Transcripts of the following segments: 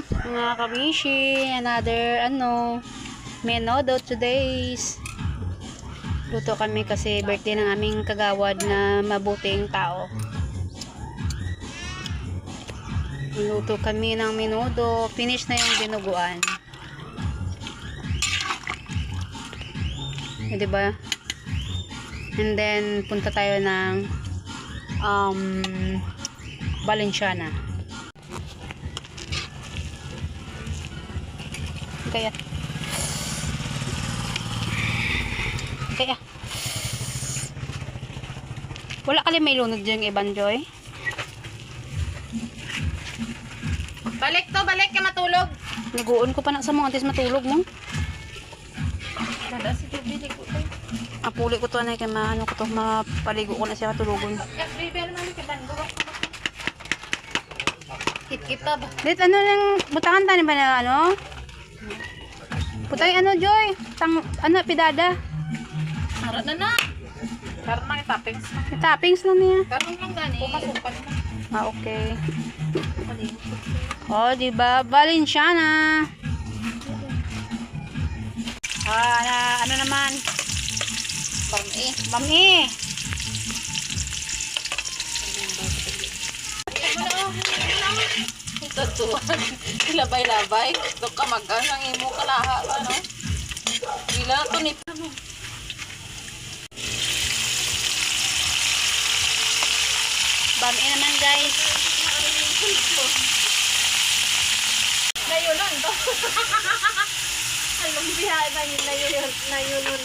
mga kabishi, another menodo today's. Luto kami kasi birthday ng aming kagawad na mabuting tao. Luto kami ng menodo. Finish na yung dinuguan. Diba? And then punta tayo ng Valenciana. Kaya wala ka may lunod dyan iban, Joy. Balik ka matulog. Naguon ko pa na sa mga antes matulog mo. Dada si Juby ko to. Apuli ko to na kay mapaligo ko na siya matulugon. Prepare namin kay Bando. Kita ba? Dit lang butangan tani ba na Putay Joy? Pidada. Harap na. Karon na toppings. Toppings lang niya. Karon lang gani. Pumasukan mo. Okay. Oh, diba? Valenciana. Naman? Mami. Ito tuwan. Ilabay-labay. Dok ka magang ang imo kalaha. Gila to ni Mami naman, guys. Nayunon to. Alam biya ba yung nayunon.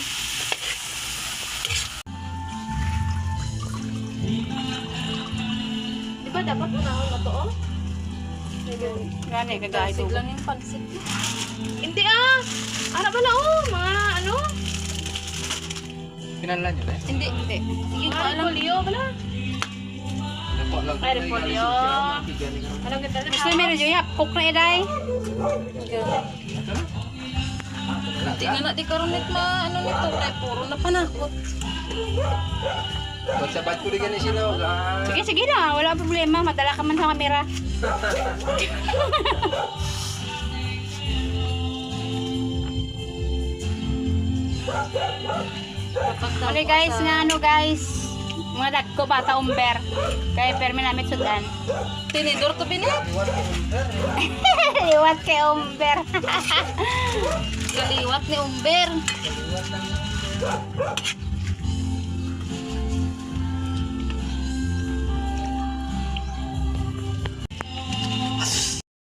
Di ba dapat unahon na to, oh? Gani, kagaya Pansit ito. lang yung pansit. Hindi ah! Ano pala, oh? Mga ano? Pinanlan yun eh. Hindi. Sige ko alam. Repolyo pala. Ay, repolyo. Alam kita na. Gusto meron Joy, cook na eday. Hindi nga na di karunit ano nito. Kaya puro na panakot. Ba't sa ba't ko rin ganun sinog? Sige na, wala problema. Madala ka man sa kamera. Okay guys, guys. Mga dagko bata umber. Kaya permi namin sudan. Tinidor to binit. Liwat kay umber. Kaliwat ni Umber.